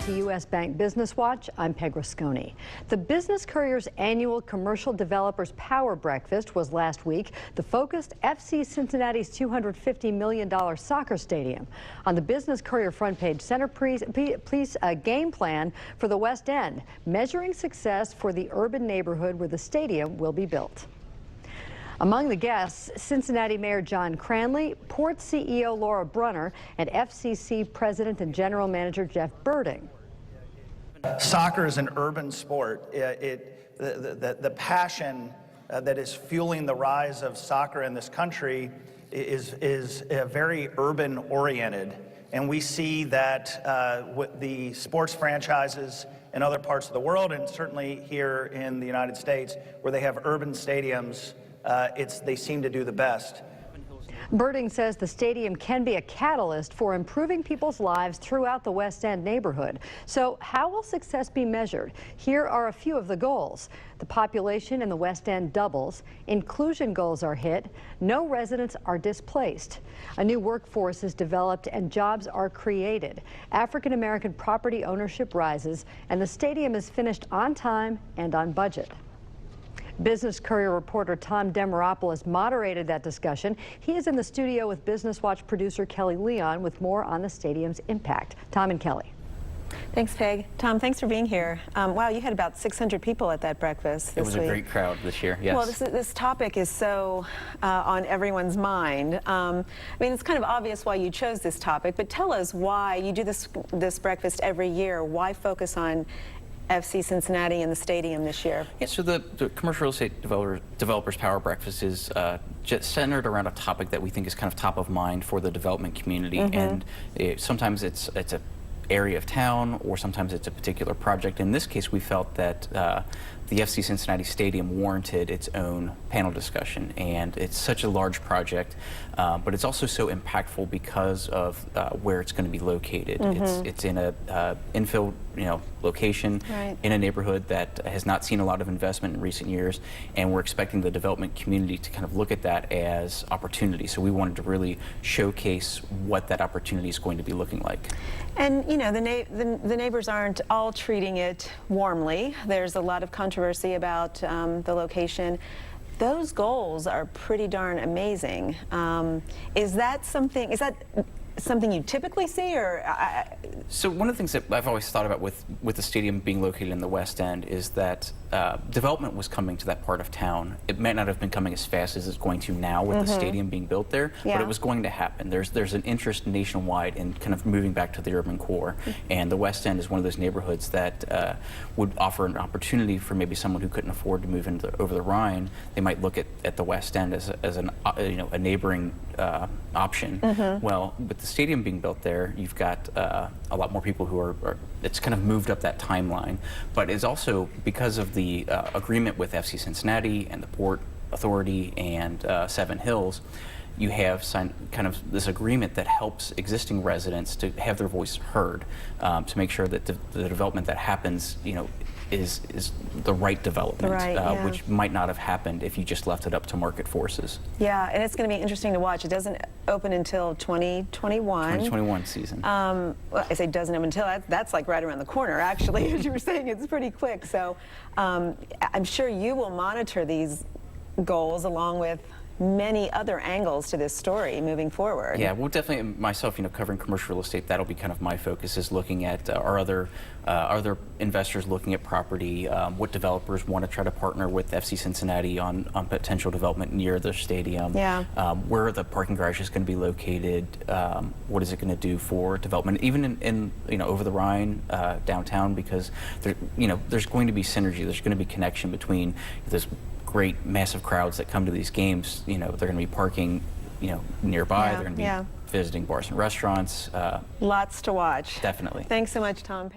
to U.S. Bank Business Watch. I'm Peg Rasconi. The Business Courier's annual Commercial Developers Power Breakfast was last week. The focused FC Cincinnati's $250 million soccer stadium. On the Business Courier front page, centerpiece a game plan for the West End, measuring success for the urban neighborhood where the stadium will be built. Among the guests, Cincinnati Mayor John Cranley, Port CEO Laura Brunner, and FCC President and General Manager Jeff Birding. Soccer is an urban sport. The passion that is fueling the rise of soccer in this country is very urban oriented. And we see that with the sports franchises in other parts of the world, and certainly here in the United States, where they have urban stadiums, they seem to do the best. Birding says the stadium can be a catalyst for improving people's lives throughout the West End neighborhood. So how will success be measured? Here are a few of the goals. The population in the West End doubles, inclusion goals are hit, no residents are displaced. A new workforce is developed and jobs are created. African American property ownership rises, and the stadium is finished on time and on budget. Business Courier reporter Tom Demeropoulos moderated that discussion. He is in the studio with Business Watch producer Kelly Leon with more on the stadium's impact. Tom and Kelly. Thanks, Peg. Tom, thanks for being here. Wow, you had about 600 people at that breakfast this week. It was a great crowd this year, yes. Well, this topic is so on everyone's mind. I mean, it's kind of obvious why you chose this topic, but tell us why you do this breakfast every year. Why focus on FC Cincinnati and the stadium this year? Yeah, so the Commercial Real Estate Developers Power Breakfast is just centered around a topic that we think is kind of top of mind for the development community. And sometimes it's a area of town, or sometimes it's a particular project. In this case, we felt that the FC Cincinnati Stadium warranted its own panel discussion, and it's such a large project, but it's also so impactful because of where it's going to be located. It's in a infill, location in a neighborhood that has not seen a lot of investment in recent years, and we're expecting the development community to kind of look at that as opportunity. So we wanted to really showcase what that opportunity is going to be looking like. And the neighbors aren't all treating it warmly. There's a lot of controversy about the location. Those goals are pretty darn amazing. Is that something you typically see, or? So one of the things that I've always thought about with the stadium being located in the West End is that development was coming to that part of town. It might not have been coming as fast as it's going to now with the stadium being built there, but it was going to happen. There's an interest nationwide in kind of moving back to the urban core, and the West End is one of those neighborhoods that would offer an opportunity for maybe someone who couldn't afford to move over the Rhine. They might look at the West End as a neighboring option. Well, with the stadium being built there, you've got a lot more people who are it's kind of moved up that timeline, but it's also because of the agreement with FC Cincinnati and the Port Authority and Seven Hills. You have signed kind of this agreement that helps existing residents to have their voice heard, to make sure that the development that happens, is the right development, which might not have happened if you just left it up to market forces. Yeah, and it's going to be interesting to watch. It doesn't open until 2021. 2021 season. Well, I say doesn't open until, that's like right around the corner, actually. As you were saying, it's pretty quick. So I'm sure you will monitor these goals along with many other angles to this story moving forward. Yeah, well, definitely myself, covering commercial real estate, that'll be kind of my focus, is looking at our other investors looking at property, what developers want to try to partner with FC Cincinnati on potential development near the stadium. Yeah. Where are the parking garages going to be located? What is it going to do for development, even in over the Rhine, downtown, because there's going to be synergy. There's going to be connection between this great massive crowds that come to these games. They're going to be parking nearby. They're going to be visiting bars and restaurants. Lots to watch. Definitely. Thanks so much, Tom.